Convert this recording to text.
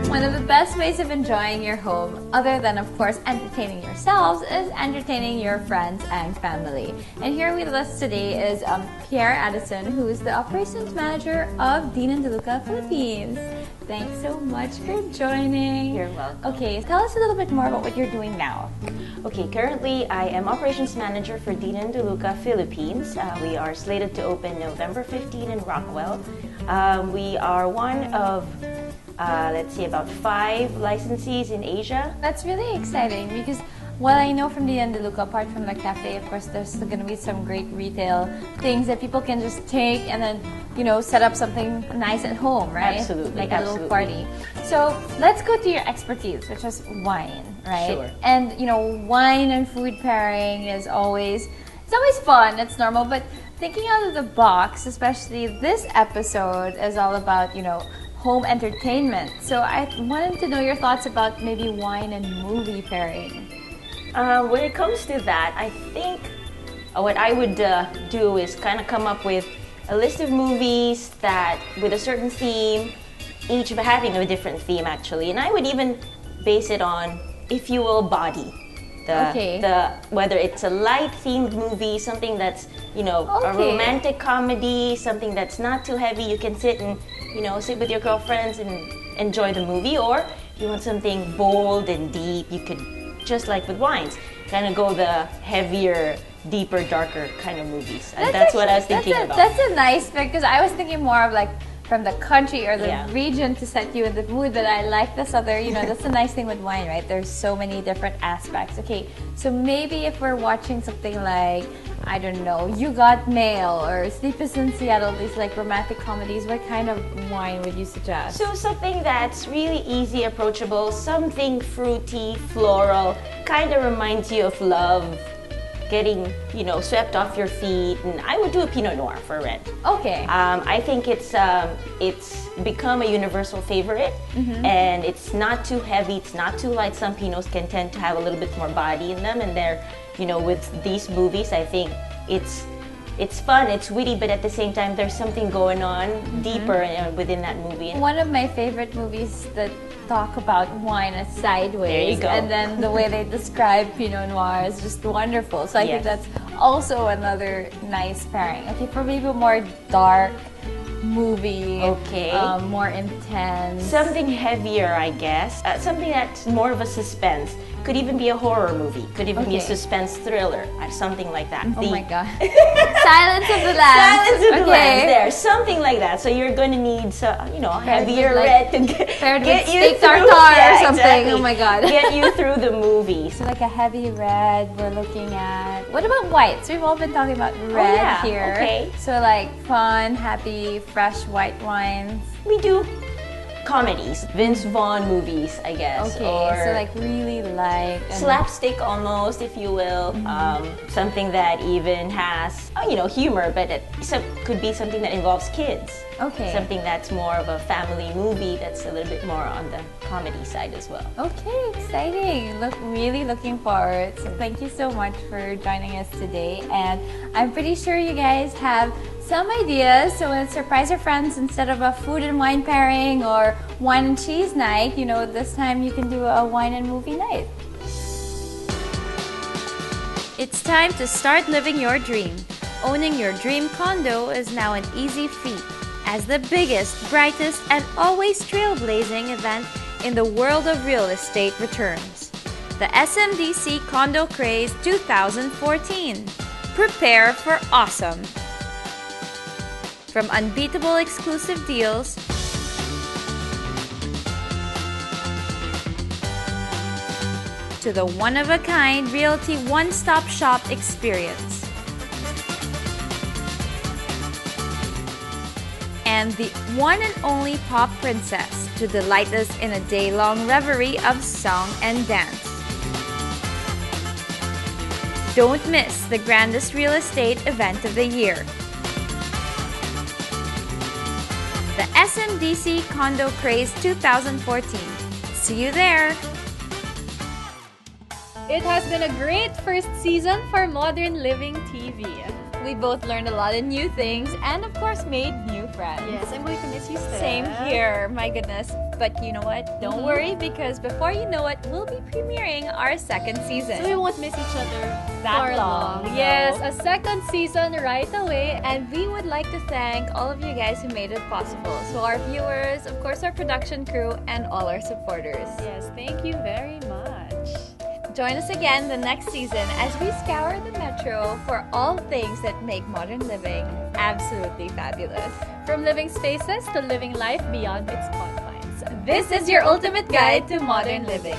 One of the best ways of enjoying your home, other than of course entertaining yourselves, is entertaining your friends and family. And here with us today is Pierre Addison, who is the operations manager of Dean and Deluca, Philippines. Thanks so much for joining. You're welcome. Okay, tell us a little bit more about what you're doing now. Okay, currently I am operations manager for Dean and Deluca, Philippines. We are slated to open November 15 in Rockwell. We are one of let's see, about 5 licensees in Asia. That's really exciting because what I know from Dean and Deluca, apart from the cafe, of course, there's going to be some great retail things that people can just take and then, you know, set up something nice at home, right? Absolutely. Like a little party. So let's go to your expertise, which is wine, right? Sure. And, you know, wine and food pairing is always, it's always fun, it's normal, but thinking out of the box, especially this episode, is all about, you know, home entertainment. So I wanted to know your thoughts about maybe wine and movie pairing. When it comes to that, I think what I would do is kind of come up with a list of movies that with a certain theme, each having a different theme actually, and I would even base it on, if you will, body. Whether it's a light themed movie, something that's, you know, a romantic comedy, something that's not too heavy, you can sit and, you know, sit with your girlfriends and enjoy the movie, or if you want something bold and deep, you could, just like with wines, kind of go the heavier, deeper, darker kind of movies. And that's what I was thinking about. That's a nice pick, because I was thinking more of like from the country or the region to set you in the mood, but I like this other, you know, that's the nice thing with wine, right? There's so many different aspects. Okay, so maybe if we're watching something like, I don't know, You Got Mail or Sleepless in Seattle, these like romantic comedies, what kind of wine would you suggest? So something that's really easy, approachable, something fruity, floral, kind of reminds you of love, getting, you know, swept off your feet, and I would do a Pinot Noir for red. Okay. I think it's become a universal favorite, and it's not too heavy, it's not too light. Some Pinots can tend to have a little bit more body in them, and they're, you know, with these movies, I think it's fun, it's witty, but at the same time, there's something going on deeper within that movie. One of my favorite movies that talk about wine is Sideways. There you go. And then the way they describe Pinot Noir is just wonderful. So I think that's also another nice pairing. Okay, for maybe a more dark movie, more intense. Something heavier, I guess. Something that's more of a suspense. Could even be a horror movie. Could even be a suspense thriller. Something like that. Oh my god. Silence of the Lambs. Silence of the Lambs. There, something like that. So you're going to need, you know, heavier red to get you through. Tartar or something. Exactly. Oh my god. Get you through the movie. So like a heavy red we're looking at. What about whites? We've all been talking about red here. Okay. So like fun, happy, fresh white wines. We do comedies, Vince Vaughn movies, I guess. Okay, or so like really light. Slapstick almost, if you will. Something that even has, you know, humor, but it could be something that involves kids. Okay. Something that's more of a family movie that's a little bit more on the comedy side as well. Okay, exciting. Really looking forward. So thank you so much for joining us today. And I'm pretty sure you guys have some ideas, so when surprise your friends, instead of a food and wine pairing or wine and cheese night, you know, this time you can do a wine and movie night. It's time to start living your dream. Owning your dream condo is now an easy feat, as the biggest, brightest, and always trailblazing event in the world of real estate returns. The SMBC Condo Craze 2014. Prepare for awesome. From unbeatable exclusive deals to the one-of-a-kind Realty one-stop shop experience. And the one and only pop princess to delight us in a day-long reverie of song and dance. Don't miss the grandest real estate event of the year. The SMBC Condo Craze 2014. See you there! It has been a great first season for Modern Living TV. We both learned a lot of new things and, of course, made new friends. Yes, I'm going to miss you, Steph. Same here, my goodness. But you know what? Don't worry, because before you know it, we'll be premiering our second season. So we won't miss each other that for long. long. Yes, a second season right away. And we would like to thank all of you guys who made it possible. So our viewers, of course, our production crew, and all our supporters. Yes, thank you very much. Join us again the next season as we scour the metro for all things that make modern living absolutely fabulous. From living spaces to living life beyond its confines. This is your ultimate guide to modern living.